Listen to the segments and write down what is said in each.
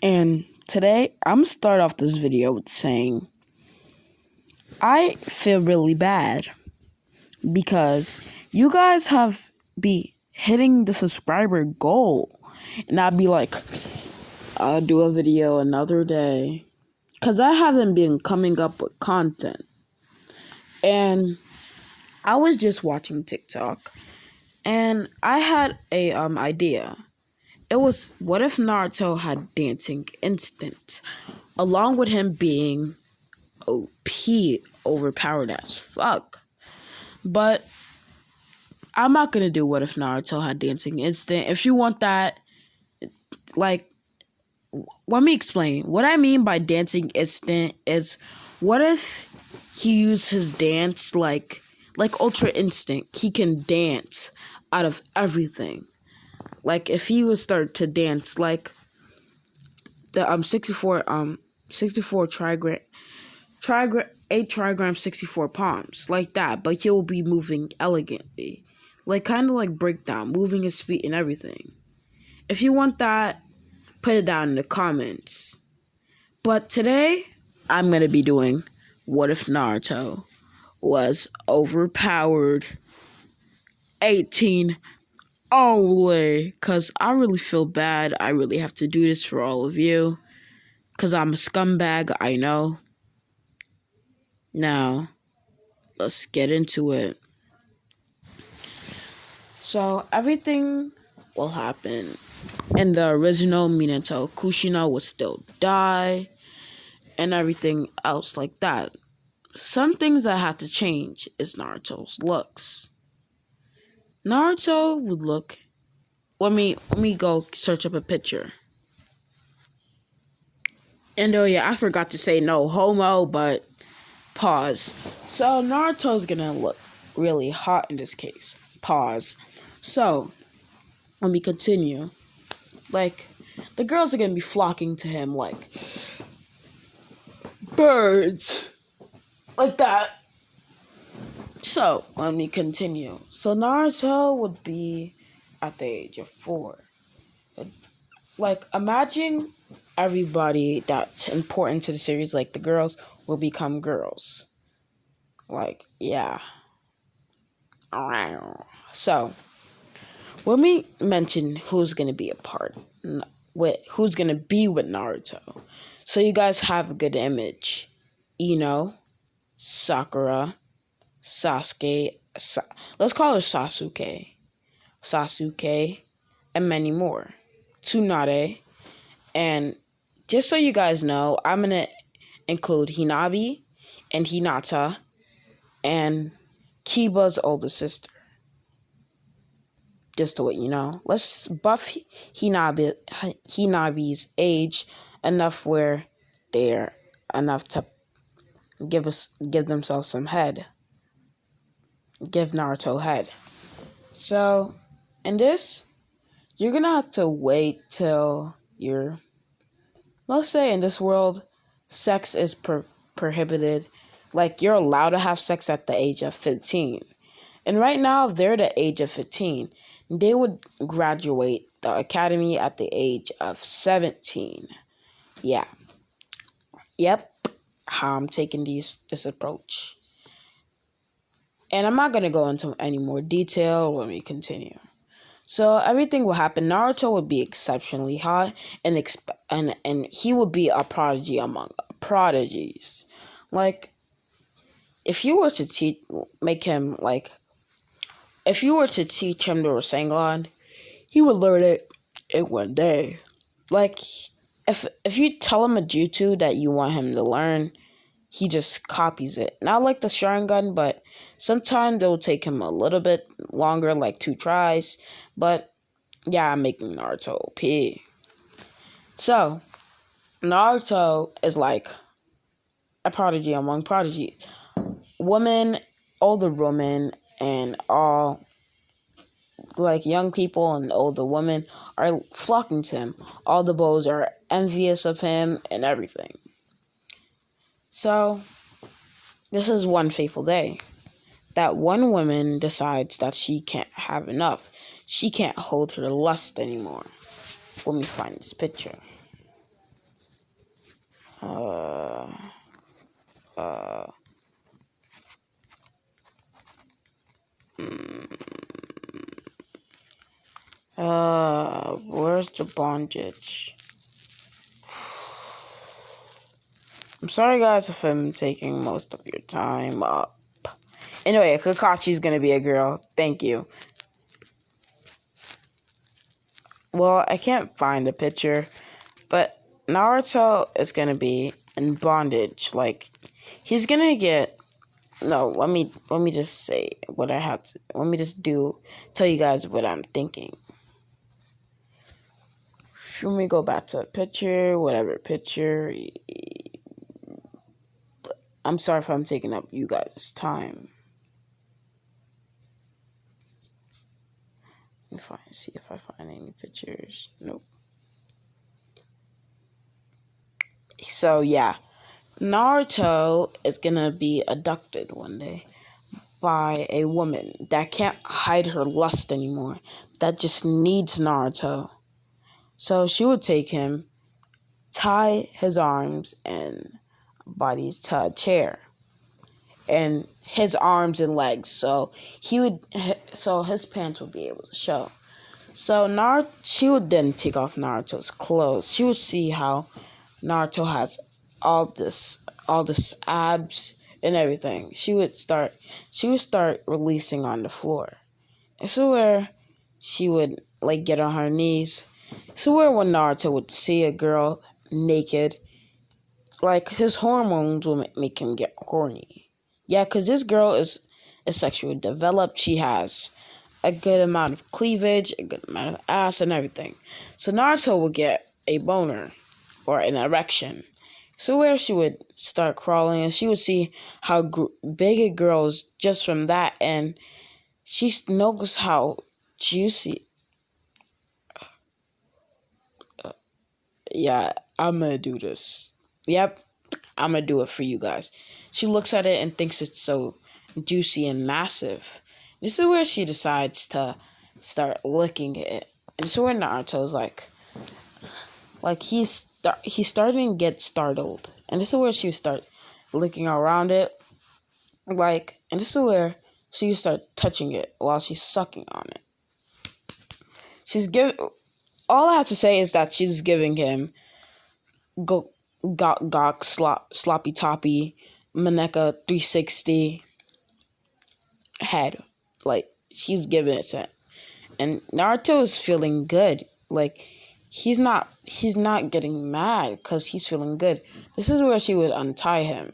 And today, I'm going to start off this video with saying I feel really bad because you guys have be hitting the subscriber goal. And I'd be like, I'll do a video another day. Because I haven't been coming up with content. And I was just watching TikTok. And I had a idea. It was, what if Naruto had dancing instinct? Along with him being OP, overpowered as fuck. But I'm not gonna do what if Naruto had dancing instinct. If you want that, like, let me explain. What I mean by dancing instinct is, what if he used his dance like Ultra Instinct? He can dance out of everything. Like if he would start to dance like the 64 trigram 8 trigram 64 palms, like that, but he'll be moving elegantly, like kind of like breakdown, moving his feet and everything. If you want that, put it down in the comments. But today I'm gonna be doing what if Naruto was overpowered 18 only, because I really feel bad. I really have to do this for all of you because I'm a scumbag, I know. Now, let's get into it. So, everything will happen. In the original Minato, Kushina would still die, and everything else like that. Some things that have to change is Naruto's looks. Naruto would look... Let me go search up a picture. And oh yeah, I forgot to say no homo, but... Pause. So Naruto's gonna look really hot in this case. Pause. So, let me continue. Like, the girls are gonna be flocking to him like birds. Like that. So, let me continue. So Naruto would be at the age of 4. Like, imagine everybody that's important to the series, like the girls, will become girls. Like, yeah. So, let me mention who's going to be who's going to be with Naruto. So you guys have a good image. Ino, Sakura, Sasuke, let's call her Sasuke, and many more. Tsunade, and just so you guys know, I'm going to include Hinabi and Hinata and Kiba's older sister. Just to let you know. Let's buff Hinabi's age enough where they're enough to give themselves some head. Give Naruto head. So, in this, you're gonna have to wait till let's say in this world, sex is prohibited. Like, you're allowed to have sex at the age of 15. And right now, if they're the age of 15, they would graduate the academy at the age of 17. Yeah. Yep. How I'm taking this approach. And I'm not going to go into any more detail. Let me continue. So everything will happen. Naruto would be exceptionally hot, and he would be a prodigy among prodigies. Like, if you were to teach him the Rasengan, he would learn it in one day. Like, if you tell him a jutsu that you want him to learn, he just copies it. Not like the Sharingan, but sometimes it'll take him a little bit longer, like 2 tries. But yeah, I'm making Naruto OP. So, Naruto is like a prodigy among prodigies. Older women, and all like young people and older women are flocking to him. All the boys are envious of him and everything. So, this is one fateful day that one woman decides that she can't have enough. She can't hold her lust anymore. Let me find this picture. Uh, uh, where's the bondage? I'm sorry, guys, if I'm taking most of your time up. Anyway, Kakashi's gonna be a girl. Thank you. Well, I can't find a picture, but Naruto is gonna be in bondage. Like, he's gonna get. No, let me just say what I have to. Let me just tell you guys what I'm thinking. Let me go back to a picture, whatever picture. I'm sorry if I'm taking up you guys' time. Let me see if I find any pictures. Nope. So yeah, Naruto is gonna be abducted one day by a woman that can't hide her lust anymore. That just needs Naruto. So she would take him, tie his arms and bodies to a chair, and his arms and legs. So his pants would be able to show. So she would then take off Naruto's clothes. She would see how Naruto has all this abs and everything. She would start releasing on the floor. This is where she would like get on her knees. So where when Naruto would see a girl naked, like his hormones will make him get horny. Yeah, because this girl is sexually developed. She has a good amount of cleavage, a good amount of ass, and everything. So Naruto would get a boner or an erection. So where she would start crawling, and she would see how big a girl is just from that, and she knows how juicy. Yeah, I'm gonna do this. Yep, I'm gonna do it for you guys. She looks at it and thinks it's so juicy and massive. This is where she decides to start licking it. And this is where Naruto's like he's starting to get startled. And this is where she would start licking around it. And this is where she would start touching it while she's sucking on it. All I have to say is that she's giving him sloppy toppy, Maneka 360 head. Like, she's giving it to him. And Naruto is feeling good. Like, he's not getting mad because he's feeling good. This is where she would untie him.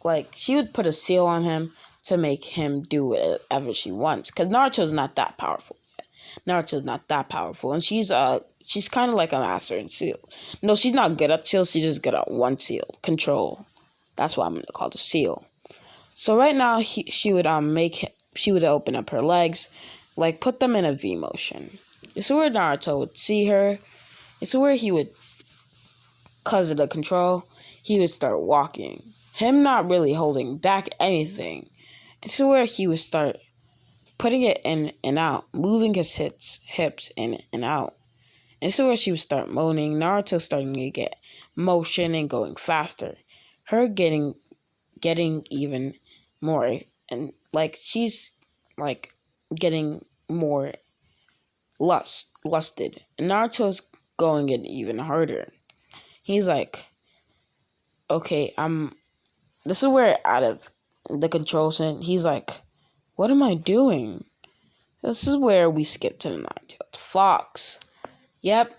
Like, she would put a seal on him to make him do whatever she wants. Because Naruto's not that powerful. Naruto's not that powerful. And she's kind of like a master in seal. No, she's not good at seal. She's just good at one seal. Control. That's what I'm going to call the seal. So right now, she would open up her legs, like put them in a V motion. This is where Naruto would see her. It's where he would, because of the control, he would start walking. Him not really holding back anything. It's where he would start putting it in and out, moving his hips in and out. And this is where she would start moaning. Naruto starting to get motion and going faster. Her getting even more, and like she's like getting more lusted. And Naruto's going it even harder. He's like, okay, this is where out of the control center, he's like, what am I doing? This is where we skip to the nine-tailed fox. Yep,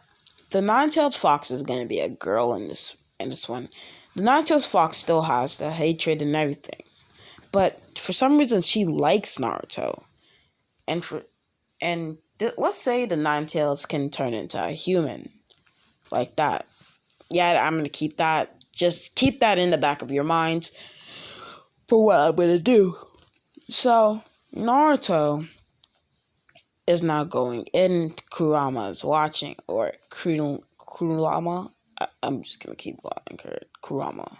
the nine-tailed fox is gonna be a girl in this one. The nine-tailed fox still has the hatred and everything, but for some reason she likes Naruto, let's say the nine-tails can turn into a human, like that. Yeah, I'm gonna keep that. Just keep that in the back of your minds for what I'm gonna do. So Naruto is now going in. Kurama is watching, or Kurama. I'm just gonna keep calling her Kurama.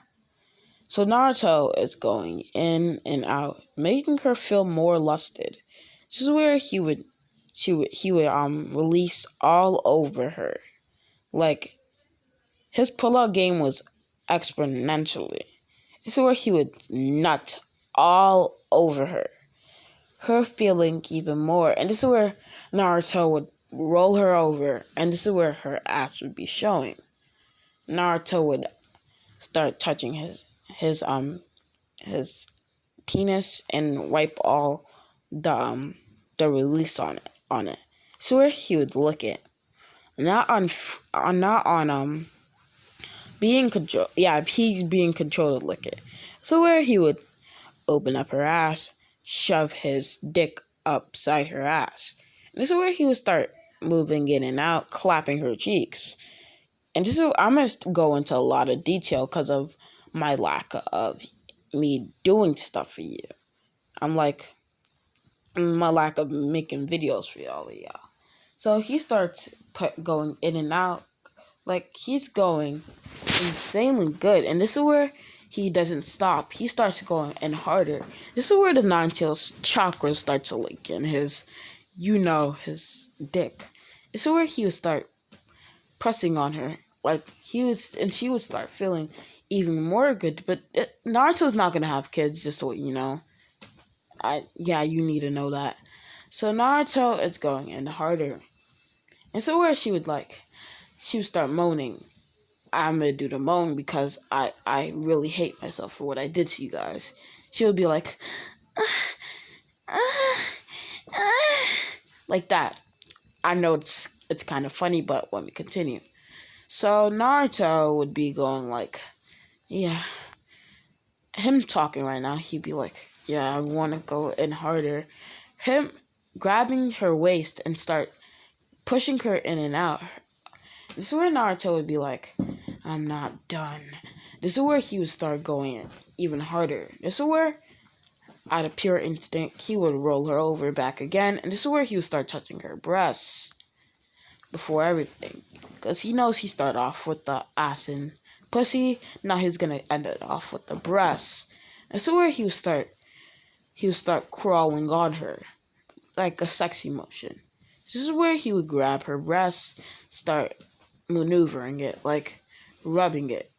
So Naruto is going in and out, making her feel more lusted. This is where he would release all over her. Like, his pullout game was exponentially. This is where he would nut all over her feeling even more. And this is where Naruto would roll her over, and this is where her ass would be showing. Naruto would start touching his penis and wipe all the release on it. So where he would lick it, not on being control. Yeah, he's being controlled to lick it. So where he would open up her ass, shove his dick upside her ass. And this is where he would start moving in and out, clapping her cheeks. And this is, I'm going to go into a lot of detail because of my lack of me doing stuff for you. My lack of making videos for all of y'all. So he starts going in and out. Like, he's going insanely good. And this is where he doesn't stop. He starts going in harder. This is where the nine-tails chakra starts to leak in his dick. This is where he would start pressing on her. Like, she would start feeling even more good. But Naruto's not going to have kids, just so you know. You need to know that. So Naruto is going in harder. And so where she would start moaning. I'm going to do the moan because I really hate myself for what I did to you guys. She would be like, like that. I know it's kind of funny, but let me continue. So Naruto would be going like, yeah. Him talking right now, he'd be like, yeah, I want to go in harder. Him grabbing her waist and start pushing her in and out. This is where Naruto would be like, I'm not done. This is where he would start going even harder. This is where, out of pure instinct, he would roll her over back again. And this is where he would start touching her breasts before everything. Because he knows he started off with the ass and pussy. Now he's going to end it off with the breasts. And so where he would start crawling on her like a sexy motion. This is where he would grab her breasts, start maneuvering it, like rubbing it.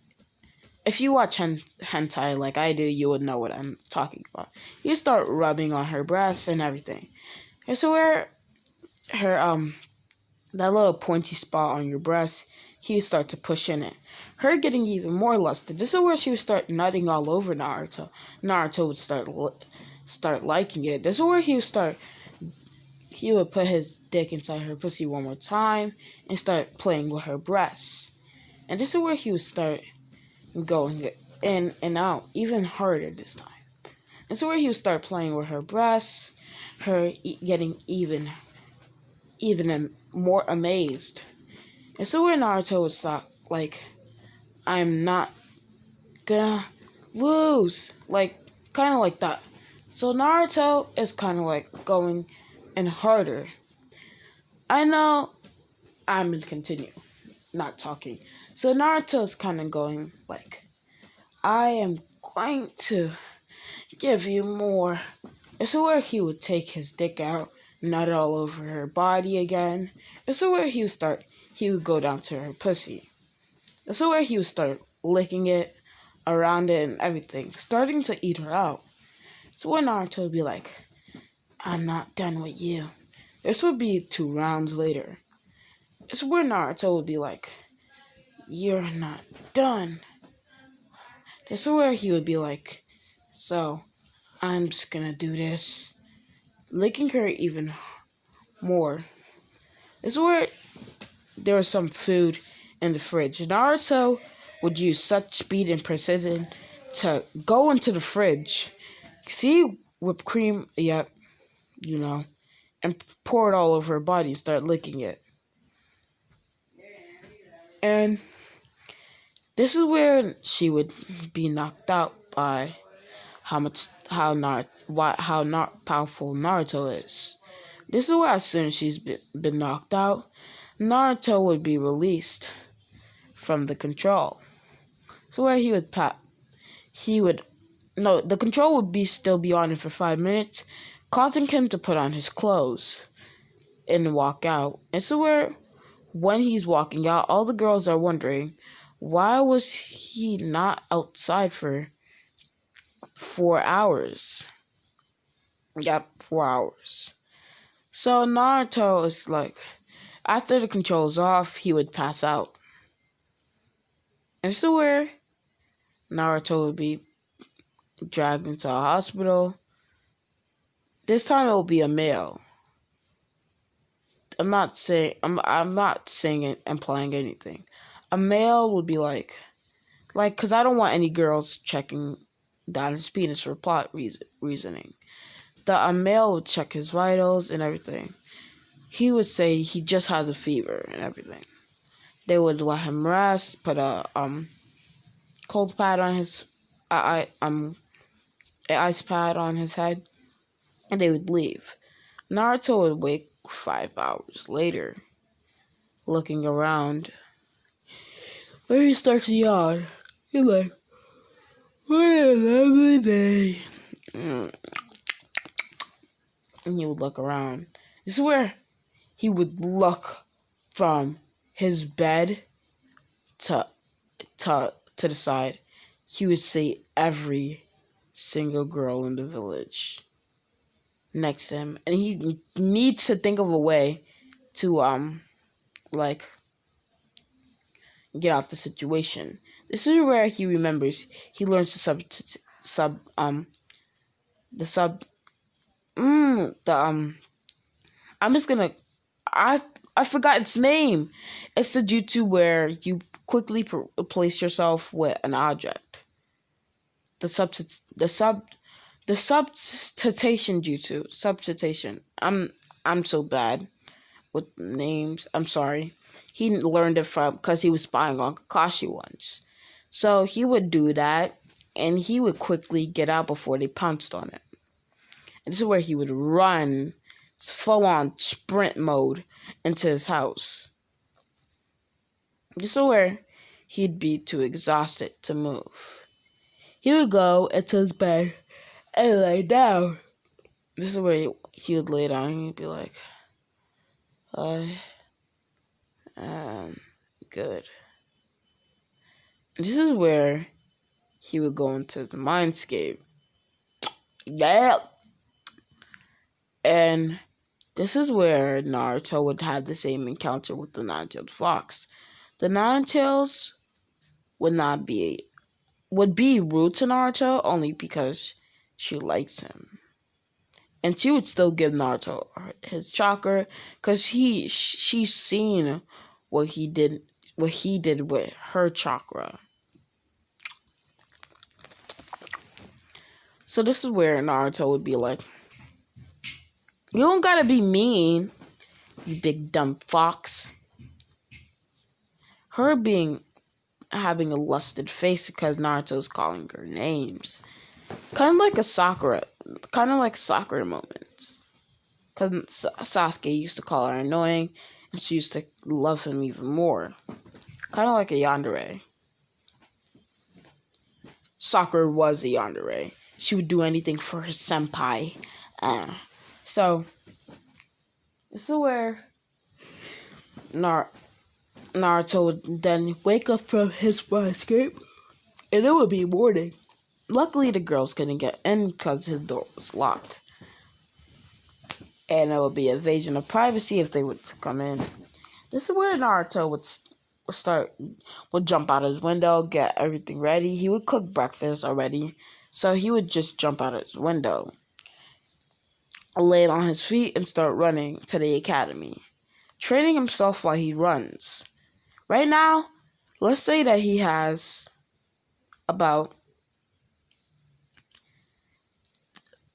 If you watch hentai like I do, you would know what I'm talking about. You start rubbing on her breasts and everything. And so where her that little pointy spot on your breast, he would start to push in it. Her getting even more lusted. This is where she would start nutting all over Naruto. Naruto would start liking it. This is where he would put his dick inside her pussy one more time and start playing with her breasts. And this is where he would start going in and out even harder this time. This is where he would start playing with her breasts, her getting even more amazed. And so where Naruto would stop, like, I'm not gonna lose. Like, kind of like that. So Naruto is kind of like going in harder. I know I'm going to continue not talking. So Naruto is kind of going like, I am going to give you more. It's where he would take his dick out, nut all over her body again. It's where he would go down to her pussy. It's where he would start licking it, around it and everything, starting to eat her out. So when Naruto would be like, I'm not done with you. This would be 2 rounds later. It's where Naruto would be like, you're not done. This is where he would be like, so I'm just gonna do this. Licking her even more. This is where there was some food in the fridge. Naruto would use such speed and precision to go into the fridge, see whipped cream, yep, and pour it all over her body, start licking it. And this is where she would be knocked out by how not powerful Naruto is. This is where as soon as she's been knocked out, Naruto would be released from the control. So where the control would still be on him for 5 minutes, causing him to put on his clothes and walk out. And so when he's walking out, all the girls are wondering Why was he not outside for 4 hours? Yep, 4 hours. So Naruto is like, after the control's off, he would pass out. And this is where Naruto would be dragged into a hospital. This time it will be a male. I'm not saying it, implying anything. A male would be like, because I don't want any girls checking down his penis for plot reasoning. A male would check his vitals and everything. He would say he just has a fever and everything. They would let him rest, put a cold pad on his, an ice pad on his head, and they would leave. Naruto would wake 5 hours later, looking around. Where he starts to yawn. He's like, what a lovely day. And he would look around. This is where he would look from his bed to the side. He would see every single girl in the village next to him, and he needs to think of a way to like get out the situation. This is where he remembers. He learns I'm just gonna. I forgot its name. It's the jutsu where you quickly replace yourself with an object. The substitution jutsu. Substitution. I'm so bad with names. I'm sorry. He learned it because he was spying on Kakashi once. So he would do that, and he would quickly get out before they pounced on it. And this is where he would run, full-on sprint mode, into his house. This is where he'd be too exhausted to move. He would go into his bed and lay down. This is where he would lay down and he'd be like, I am good. This is where he would go into the mindscape. Yeah. And this is where Naruto would have the same encounter with the nine-tailed fox. The nine-tails would be rude to Naruto only because she likes him. And she would still give Naruto his chakra because she's seen what he did with her chakra. So this is where Naruto would be like, you don't gotta be mean, you big dumb fox. Her having a lusted face because Naruto's calling her names. Kind of like Sakura moments. Because Sasuke used to call her annoying, and she used to love him even more. Kind of like a yandere. Sakura was a yandere. She would do anything for her senpai. So, this is where Naruto would then wake up from his escape, and it would be morning. Luckily, the girls couldn't get in because his door was locked. And it would be invasion of privacy if they would come in. This is where Naruto would jump out of his window, get everything ready. He would cook breakfast already, so he would just jump out of his window, lay on his feet, and start running to the academy, training himself while he runs. Right now, let's say that he has about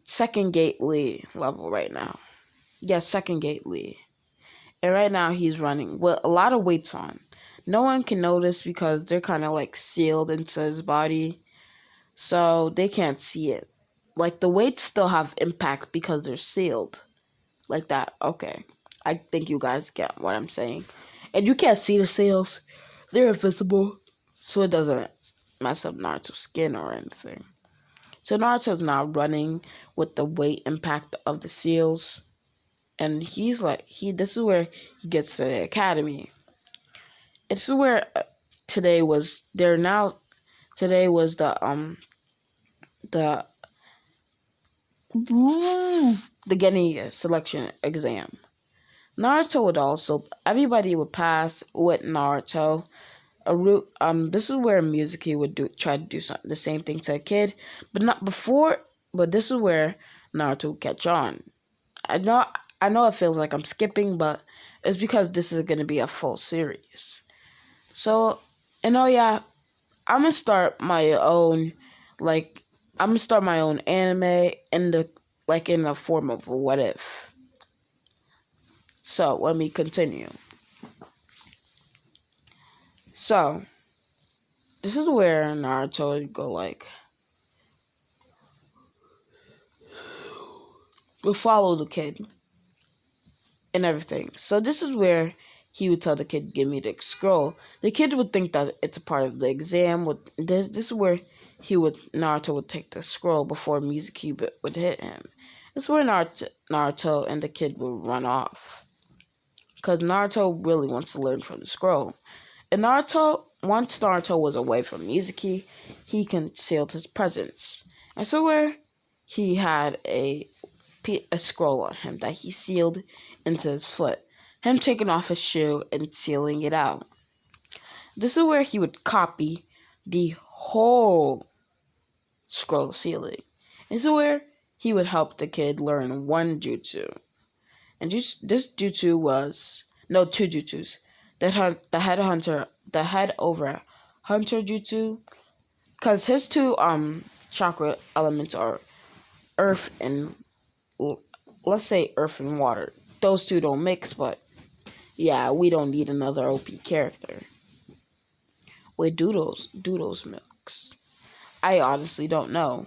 second gate Lee level right now. Yes, second gate Lee. And right now he's running with a lot of weights on. No one can notice because they're kind of like sealed into his body. So they can't see it. Like the weights still have impact because they're sealed. Like that. Okay. I think you guys get what I'm saying. And you can't see the seals. They're invisible. So it doesn't mess up Naruto's skin or anything. So Naruto's now running with the weight impact of the seals. And he's like, this is where he gets to the academy. It's where today was they're now today was the the getting selection exam. Naruto would also everybody would pass with Naruto. This is where Mizuki would try to do the same thing to a kid, but not before. But this is where Naruto would catch on. I know I know it feels like I'm skipping, but it's because this is gonna be a full series. So, and oh yeah, I'm gonna start my own, like I'm gonna start my own anime in the form of a what if. So let me continue. So this is where Naruto would go like, we follow the kid and everything. So this is where he would tell the kid, "Give me the scroll." The kid would think that it's a part of the exam. This is where Naruto would take the scroll before Mizuki would hit him. This is where Naruto and the kid would run off, because Naruto really wants to learn from the scroll. And once Naruto was away from Mizuki, he concealed his presence. And so where he had a scroll on him that he sealed into his foot. Him taking off his shoe and sealing it out. This is where he would copy the whole scroll sealing. This is where he would help the kid learn one jutsu. And this jutsu was two jutsus. The head over hunter jutsu, because his two chakra elements are earth and, let's say, earth and water. Those two don't mix, but yeah, we don't need another OP character. Wait, doodles mix? I honestly don't know.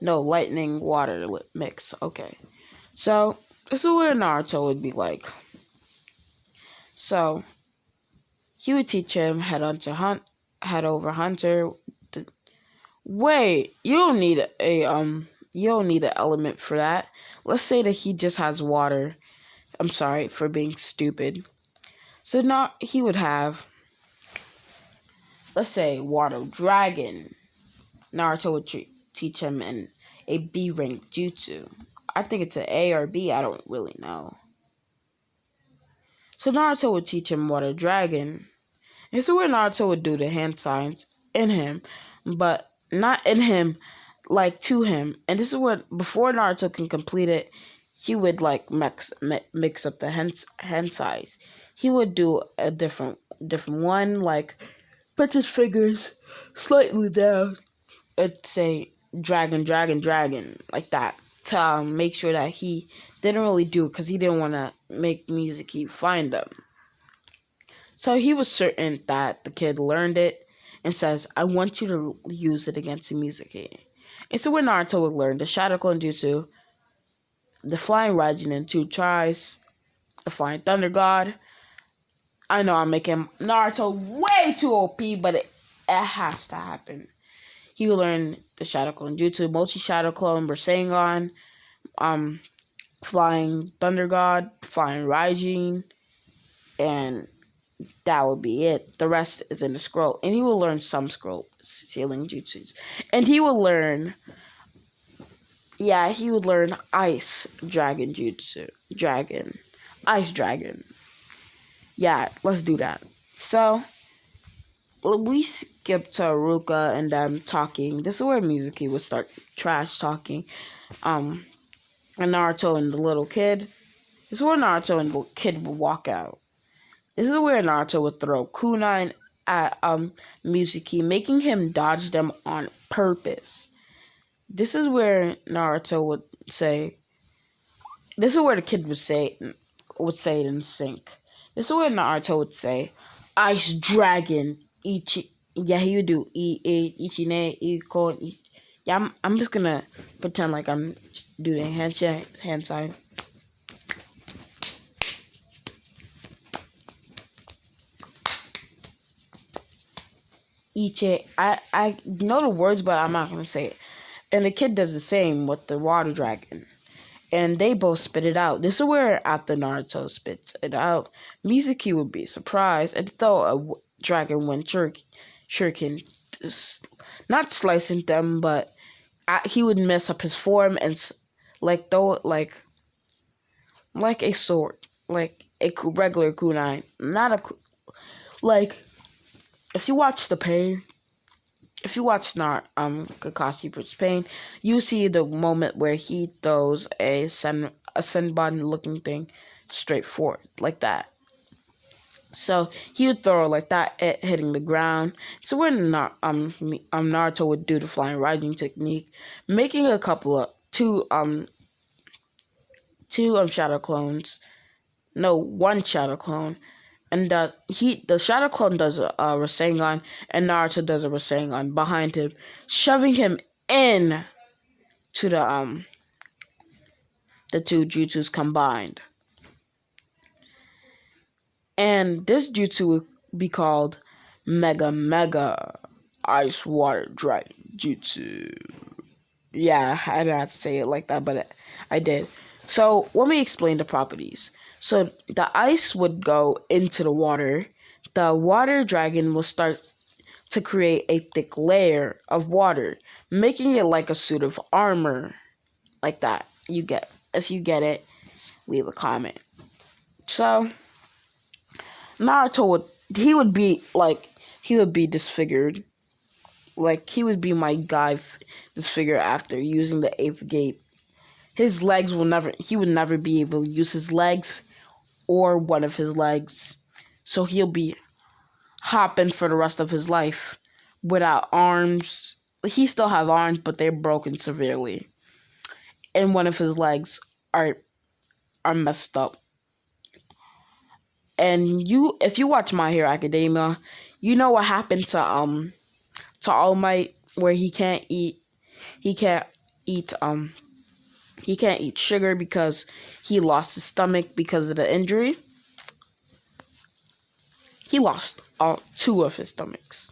No, lightning, water mix. Okay. So, this is where Naruto would be like. So, he would teach him head over hunter. Wait, you don't need an element for that. Let's say that he just has water. I'm sorry for being stupid. So now he would have, let's say, water dragon. Naruto would teach him in a B rank jutsu. I think it's an A or B. I don't really know. So Naruto would teach him water dragon. And so where Naruto would do the hand signs in him, but not in him, like to him. And this is where, before Naruto can complete it, he would like mix up the hand size. He would do a different one, like put his fingers slightly down and say dragon, dragon, dragon, like that, to make sure that he didn't really do it because he didn't want to make Mizuki find them. So he was certain that the kid learned it and says, "I want you to use it against Mizuki." And so when Naruto would learn the Shadow Clone Jutsu, the Flying Raijin in 2 tries, the Flying Thunder God. I know I'm making Naruto way too OP, but it has to happen. He will learn the Shadow Clone Jutsu, Multi Shadow Clone, Rasengan, Flying Thunder God, Flying Raijin, and that would be it. The rest is in the scroll. And he will learn some scroll sealing jutsus. And he will learn Ice Dragon Jutsu. Ice Dragon. Yeah, let's do that. So, we skip to Ruka and them talking. This is where Mizuki would start trash talking. And Naruto and the little kid. This is where Naruto and the kid would walk out. This is where Naruto would throw kunai at Mizuki, making him dodge them on purpose. This is where Naruto would say. This is where the kid would say it in sync. This is where Naruto would say, "Ice Dragon Ichi." Yeah, he would do Ichine Iko. Yeah, I'm just gonna pretend like I'm doing hand sign. Ichi. I know the words, but I'm not gonna say it. And the kid does the same with the water dragon. And they both spit it out. This is where after Naruto spits it out, Mizuki would be surprised and dragon when Shuriken, not slicing them, but he would mess up his form and like throw it like a sword, like a regular kunai, not a like. If you watch the pain, if you watch Kakashi vs Pain, you see the moment where he throws a senbon looking thing straight forward like that. So he would throw it like that, hitting the ground. So when Naruto would do the flying riding technique, making a couple of two shadow clones. No, one shadow clone. And the shadow clone does a Rasengan, and Naruto does a Rasengan behind him, shoving him in to the two jutsus combined. And this jutsu would be called Mega Ice Water Dragon Jutsu. Yeah, I didn't have to say it like that, but I did. So let me explain the properties. So the ice would go into the water. The water dragon will start to create a thick layer of water, making it like a suit of armor. Like that. If you get it, leave a comment. So Naruto would be disfigured. Like he would be my guy disfigured after using the 8th gate. His legs he would never be able to use his legs or one of his legs. So he'll be hopping for the rest of his life without arms. He still have arms, but they're broken severely. And one of his legs are messed up. And if you watch My Hero Academia, you know what happened to All Might, where he can't eat sugar because he lost his stomach because of the injury. He lost all 2 of his stomachs.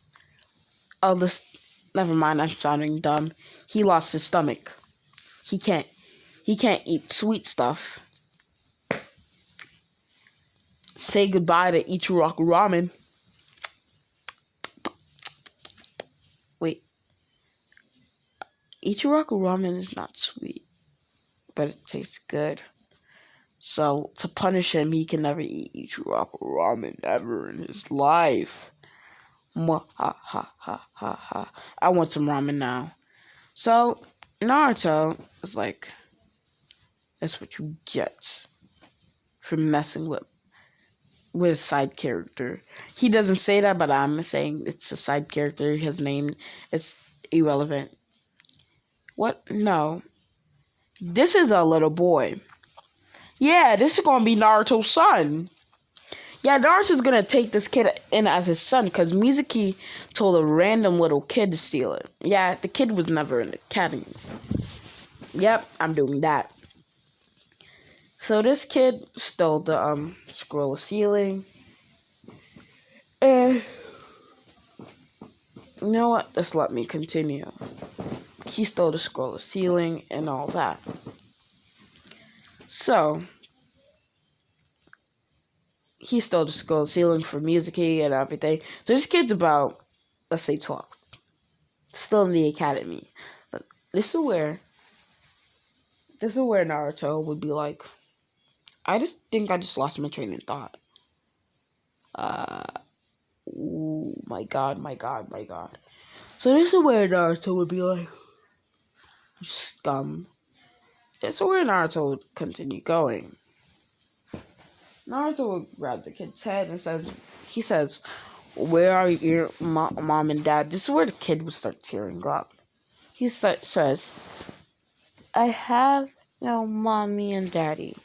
Never mind, I'm sounding dumb. He lost his stomach. He can't eat sweet stuff. Say goodbye to Ichiraku ramen. Wait. Ichiraku ramen is not sweet, but it tastes good. So, to punish him, he can never eat Ichiraku ramen ever in his life. Ha ha ha ha ha. I want some ramen now. So, Naruto is like, that's what you get for messing with a side character. He doesn't say that, but I'm saying it's a side character. His name is irrelevant. What? No. This is a little boy. Yeah, this is gonna be Naruto's son. Yeah, Naruto's gonna take this kid in as his son because Mizuki told a random little kid to steal it. Yeah, the kid was never in the academy. Yep, I'm doing that. So this kid stole the scroll of sealing. And you know what? Just let me continue. He stole the scroll of sealing and all that. So he stole the scroll of sealing for Mizuki and everything. So this kid's about, let's say, 12. Still in the academy. But this is where Naruto would be like, I just think I just lost my train of thought. Ooh, my god. So this is where Naruto would be like, scum. This is where Naruto would continue going. Naruto would grab the kid's head and he says, where are your mom and dad? This is where the kid would start tearing up. He says, I have no mommy and daddy.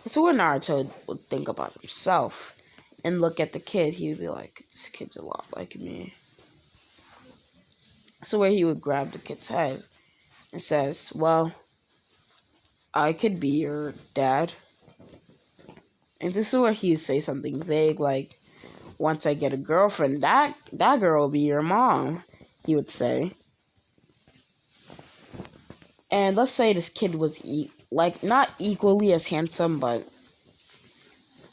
So when Naruto would think about himself and look at the kid, he would be like, this kid's a lot like me. So where he would grab the kid's head and says, well, I could be your dad. And this is where he would say something vague like, once I get a girlfriend, that girl will be your mom, he would say. And let's say this kid was not equally as handsome, but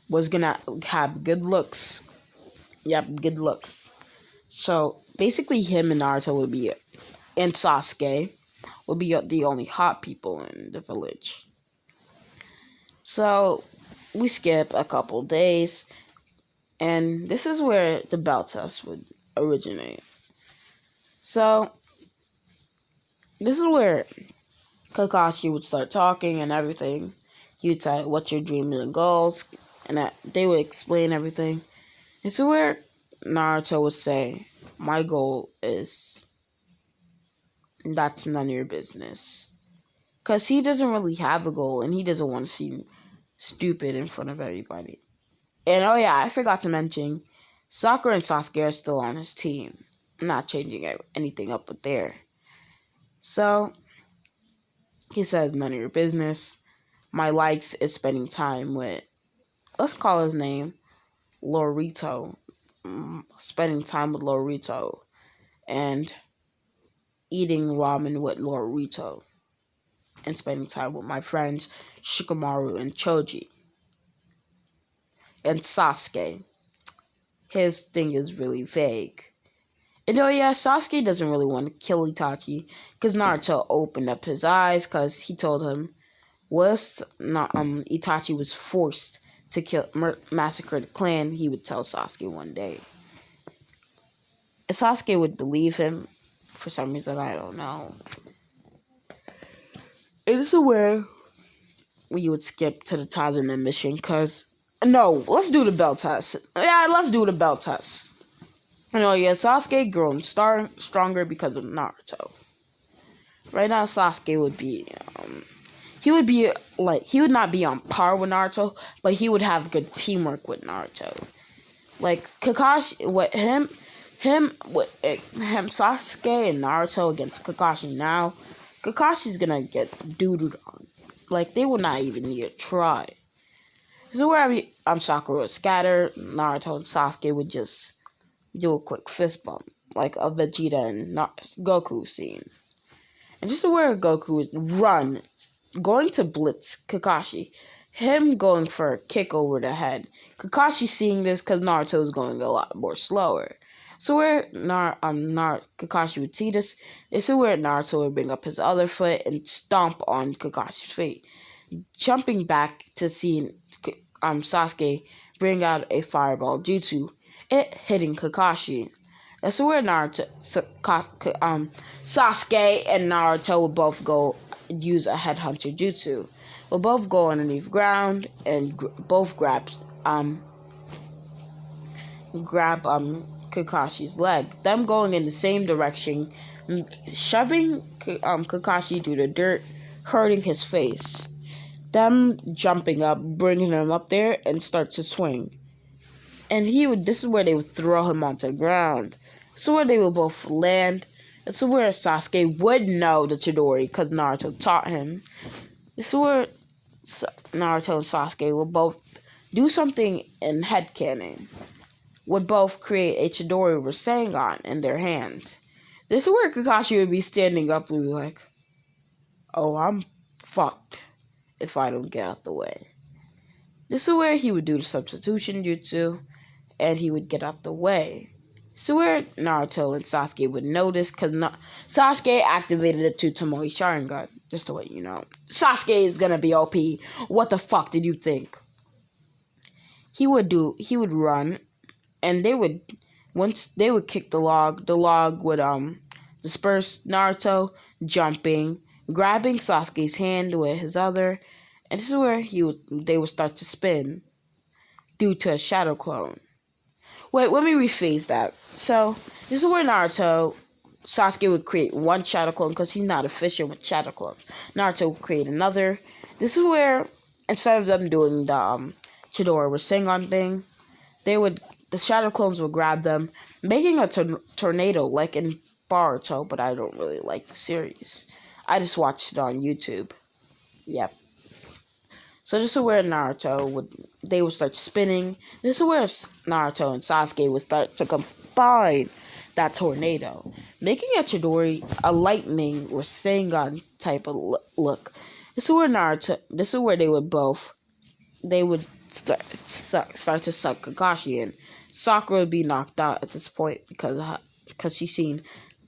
was gonna have good looks. Yep, good looks. So basically, him and Naruto would be, and Sasuke would be the only hot people in the village. So we skip a couple days, and this is where the belt test would originate. So this is where Kakashi would start talking and everything. He would say, "What's your dreams and goals?" And they would explain everything. And so where Naruto would say, "My goal is that's none of your business," because he doesn't really have a goal and he doesn't want to seem stupid in front of everybody. And oh yeah, I forgot to mention, Sakura and Sasuke are still on his team. I'm not changing anything up with there. So he says, "None of your business. My likes is spending time with," let's call his name Lorito. Spending time with Lorito and eating ramen with Lorito and spending time with my friends Shikamaru and Choji. And Sasuke, his thing is really vague. And oh yeah, Sasuke doesn't really want to kill Itachi because Naruto opened up his eyes because he told him, what if Itachi was forced to massacre the clan, he would tell Sasuke one day. And Sasuke would believe him for some reason, I don't know. It is where we would skip to the Tarzan mission because, no, let's do the belt test. Yeah, let's do the belt test. Yeah, Sasuke grown stronger because of Naruto. Right now, Sasuke would be, he would not be on par with Naruto, but he would have good teamwork with Naruto. Like Kakashi, Sasuke and Naruto against Kakashi now, Kakashi's gonna get doodled on. Like they would not even need to try. So wherever Sakura would scatter, Naruto and Sasuke would just do a quick fist bump, like a Vegeta and Goku scene. And just where Goku would run, going to blitz Kakashi, him going for a kick over the head. Kakashi seeing this because Naruto is going a lot more slower. So where Kakashi would see this is where Naruto would bring up his other foot and stomp on Kakashi's feet, jumping back to see Sasuke bring out a fireball jutsu, it hitting Kakashi. That's where Sasuke and Naruto would both go use a headhunter jutsu. We'll both go underneath ground and both grab Kakashi's leg. Them going in the same direction, shoving Kakashi through the dirt, hurting his face. Them jumping up, bringing him up there, and start to swing. And this is where they would throw him onto the ground. So where they would both land. This is where Sasuke would know the Chidori because Naruto taught him. This is where Naruto and Sasuke will both do something in headcanon. Would both create a Chidori Rasengan in their hands. This is where Kakashi would be standing up and be like, "Oh, I'm fucked if I don't get out the way." This is where he would do the substitution jutsu, and he would get out the way. So where Naruto and Sasuke would notice, because Sasuke activated the two Tomoe Sharingan, just to let you know. Sasuke is gonna be OP. What the fuck did you think? He would run, and once they would kick the log would disperse Naruto, jumping, grabbing Sasuke's hand with his other, and this is where they would start to spin due to a shadow clone. Wait, let me rephrase that. So, this is where Sasuke would create one shadow clone because he's not efficient with shadow clones. Naruto would create another. This is where, instead of them doing the Chidori Rasengan thing, the shadow clones would grab them, making a tornado like in Boruto, but I don't really like the series. I just watched it on YouTube. Yep. So this is where they would start spinning. This is where Naruto and Sasuke would start to combine that tornado, making a Chidori a lightning or Rasengan type of look. This is where they would start to suck Kakashi in. Sakura would be knocked out at this point because she's seen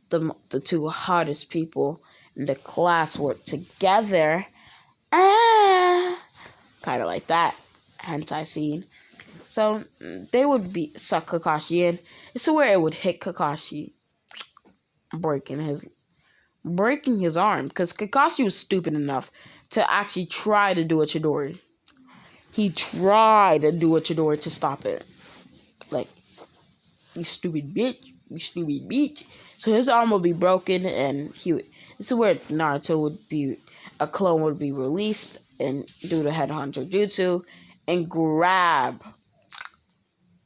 the two hottest people in the class work together. Kind of like that hentai scene. So they would suck Kakashi in. It's where it would hit Kakashi, breaking his arm, because Kakashi was stupid enough to actually try to do a Chidori. He tried to do a Chidori to stop it. Like, you stupid bitch. So his arm would be broken, and this is where a clone would be released and do the headhunter jutsu and grab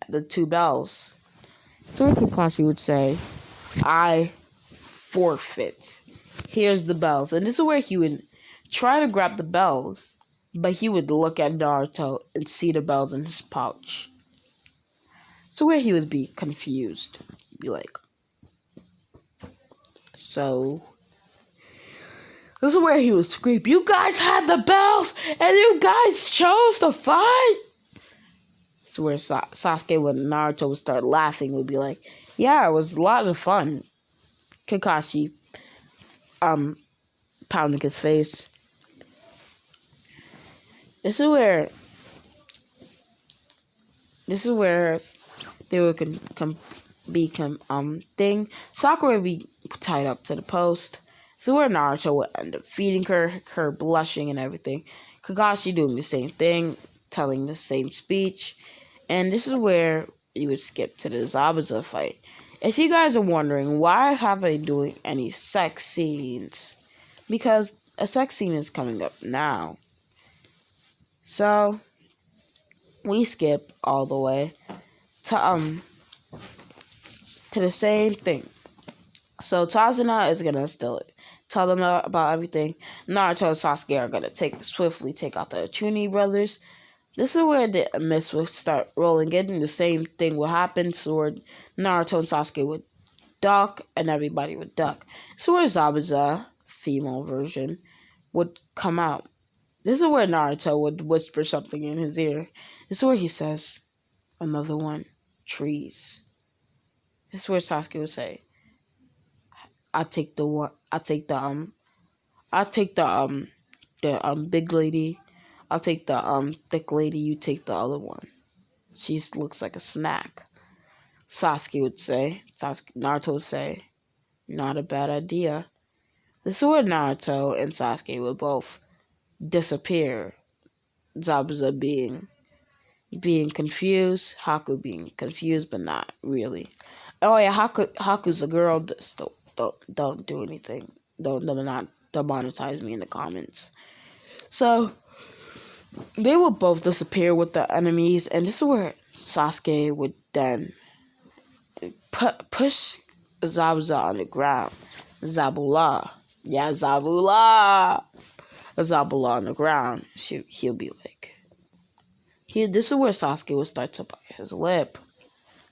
the two bells. So Kakashi would say, I forfeit. Here's the bells. And this is where he would try to grab the bells, but he would look at Naruto and see the bells in his pouch. So where he would be confused. He'd be like, so this is where he would scream, you guys had the bells and you guys chose to fight? So where Sasuke, when Naruto would start laughing, would be like, yeah, it was a lot of fun. Kakashi pounding his face. This is where they would thing. Sakura would be tied up to the post. So where Naruto would end up feeding her blushing and everything. Kakashi doing the same thing, telling the same speech. And this is where you would skip to the Zabuza fight. If you guys are wondering, why have I doing any sex scenes? Because a sex scene is coming up now. So we skip all the way to the same thing. So Tazuna is gonna still tell them about everything. Naruto and Sasuke are gonna swiftly take out the Chuni brothers. This is where the myths will start rolling in, and the same thing will happen. So where Naruto and Sasuke would duck, and everybody would duck. So where Zabuza, female version, would come out. This is where Naruto would whisper something in his ear. This is where he says, another one, trees. This is where Sasuke would say, I take the big lady. I'll take the thick lady, you take the other one. She looks like a snack. Naruto would say, not a bad idea. This is where Naruto and Sasuke would both disappear. Zabuza being confused, Haku being confused, but not really. Oh yeah, Haku's a girl. Just don't do anything. Don't demonetize me in the comments. So they will both disappear with the enemies, and this is where Sasuke would then push Zabuza on the ground. Zabula. Yeah, Zabula. Zabula on the ground. He'll be like, this is where Sasuke will start to bite his lip.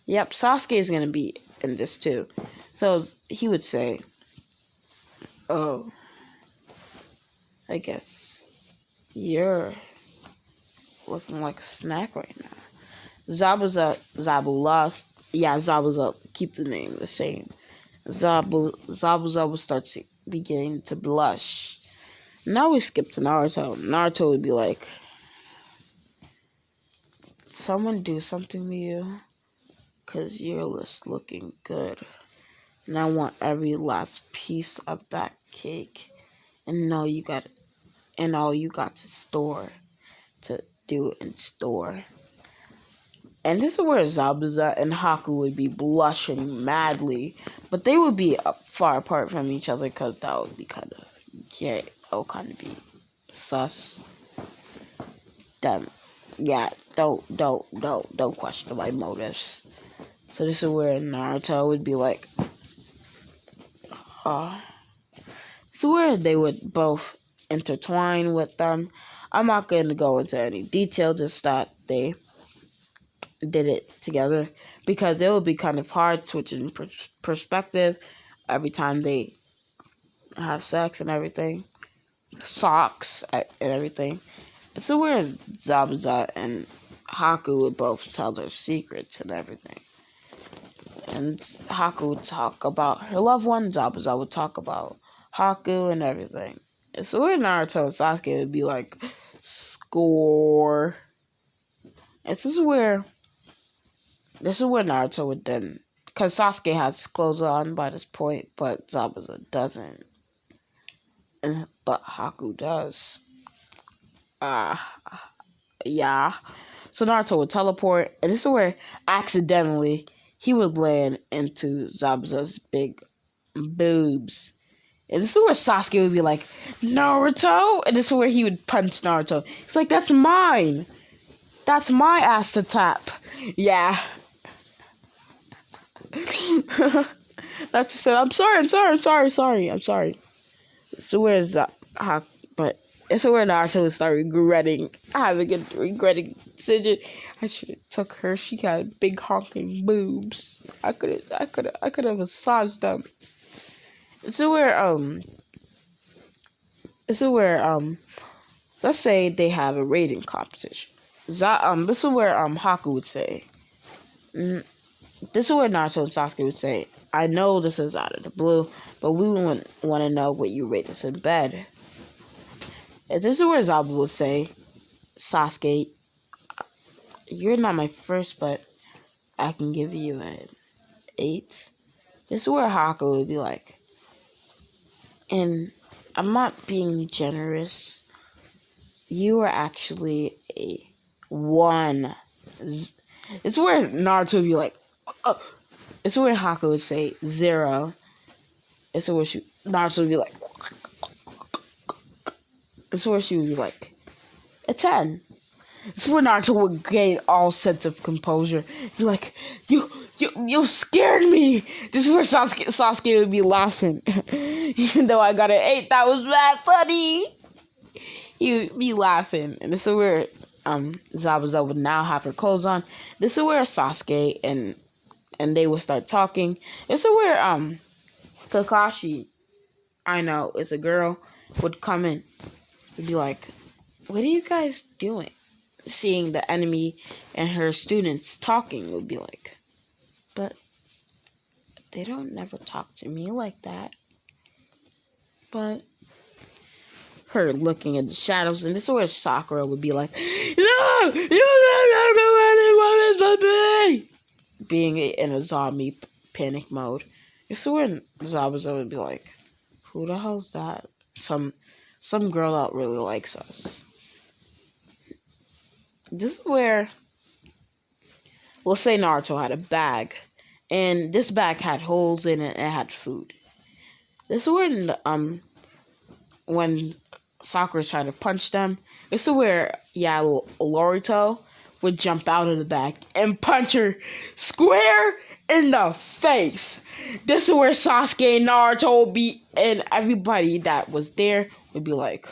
Yep, Sasuke is going to be in this too. So he would say, oh, I guess you're looking like a snack right now. Zabula, keep the name the same. Zabuza will start beginning to blush. Now we skip to Naruto. Naruto would be like, someone do something to you, because you're just looking good. And I want every last piece of that cake. And all you got to do in store. And this is where Zabuza and Haku would be blushing madly. But they would be far apart from each other, because that would be kind of gay. That would kind of be sus. Don't question my motives. So this is where Naruto would be like, so where they would both intertwine with them. I'm not going to go into any detail, just that they did it together, because it would be kind of hard switching perspective every time they have sex and everything, socks and everything. So where's Zabuza and Haku would both tell their secrets and everything. And Haku would talk about her loved one. Zabuza would talk about Haku and everything. And so where Naruto and Sasuke would be like, score. And this is where Naruto would then, because Sasuke has clothes on by this point, but Zabuza doesn't. But Haku does. Yeah. So Naruto would teleport, and this is where accidentally he would land into Zabuza's big boobs. And this is where Sasuke would be like, Naruto? And this is where he would punch Naruto. He's like, that's mine. That's my ass to tap. Yeah. Not to say, I'm sorry. This is where but it's where Naruto would start regretting decision. I should have took her. She had big honking boobs. I could have massaged them. This is where let's say they have a rating competition. This is where Haku would say, this is where Naruto and Sasuke would say, I know this is out of the blue, but we want to know what you rate us in bed. And this is where Zabu would say, Sasuke, you're not my first, but I can give you an 8. This is where Haku would be like, and I'm not being generous. You are actually a 1. It's where Naruto would be like, it's where Haku would say 0. It's where Naruto would be like, it's where she would be like, a 10. It's where Naruto would gain all sense of composure. Be like, you scared me. This is where Sasuke would be laughing. Even though I got an 8, that was mad funny. He would be laughing. And this is where Zabuza would now have her clothes on. This is where Sasuke and they would start talking. This is where Kakashi, I know it's a girl, would come in. Would be like, what are you guys doing? Seeing the enemy and her students talking would be like, but they don't never talk to me like that. But her looking at the shadows, and this is where Sakura would be like, no, you don't know anyone is but me. Being in a zombie panic mode. This is where Zabuza would be like, who the hell's that? Some girl out really likes us. This is where, let's say Naruto had a bag, and this bag had holes in it and it had food. This is where, when Sakura tried to punch them, this is where, Naruto would jump out of the bag and punch her square in the face. This is where Sasuke and Naruto would be, and everybody that was there would be like,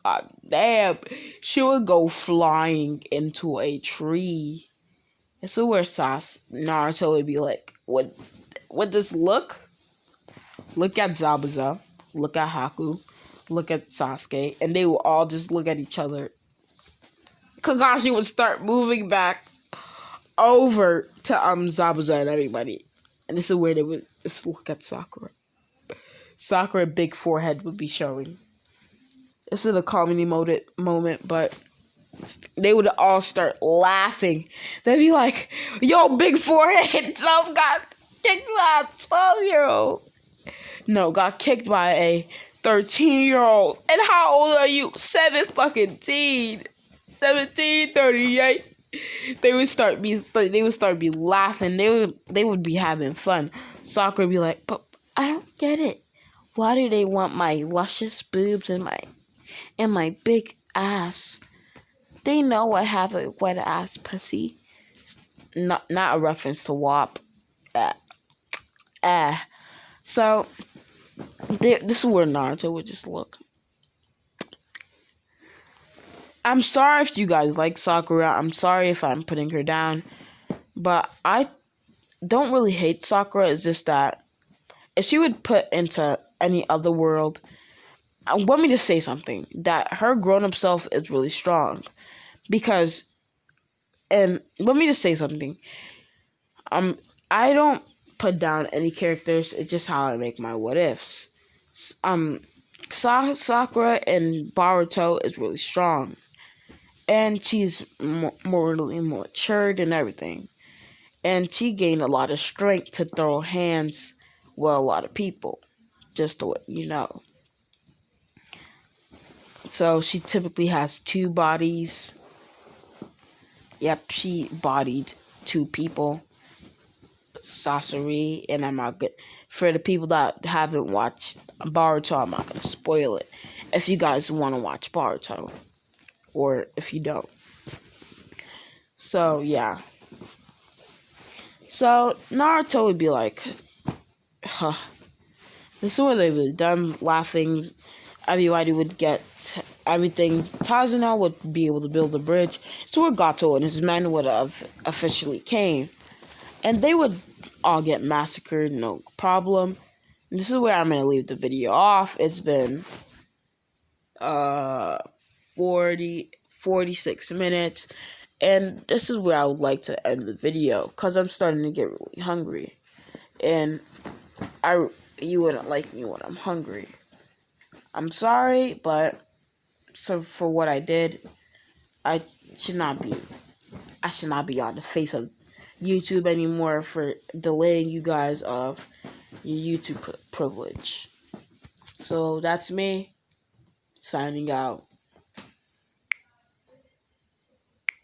God damn, she would go flying into a tree. This is where Naruto would be like, what this look? Look at Zabuza, look at Haku, look at Sasuke, and they will all just look at each other. Kakashi would start moving back over to Zabuza and everybody. And this is where they would just look at Sakura. Sakura big forehead would be showing. This is a comedy moment, but they would all start laughing. They'd be like, yo, big forehead, some got kicked by a 12-year-old. No, got kicked by a 13-year-old. And how old are you? 17, 38. They would start be laughing. They would be having fun. Sakura would be like, but I don't get it. Why do they want my luscious boobs and my big ass? They know I have a wet ass pussy. Not a reference to WAP. So this is where Naruto would just look. I'm sorry if you guys like Sakura. I'm sorry if I'm putting her down. But I don't really hate Sakura. It's just that if she would put into any other world, let me just say something. That her grown-up self is really strong. Because And let me just say something. I don't put down any characters. It's just how I make my what ifs. Sakura and Boruto is really strong, and she's morally matured and everything. And she gained a lot of strength to throw hands with a lot of people, just to let you know. So she typically has two bodies. Yep, she bodied two people. Sasori, and I'm not good. For the people that haven't watched Boruto, I'm not going to spoil it. If you guys want to watch Boruto, or if you don't. So, yeah. So, Naruto would be like, huh. This is where they would done laughing. Everybody would get everything. Tazuna would be able to build a bridge. So where Gato and his men would have officially came. And they would all get massacred, no problem. And this is where I'm going to leave the video off. It's been 46 minutes. And this is where I would like to end the video, because I'm starting to get really hungry. And you wouldn't like me when I'm hungry. I'm sorry, but for what I did, I should not be on the face of YouTube anymore for delaying you guys of your YouTube privilege. So that's me signing out.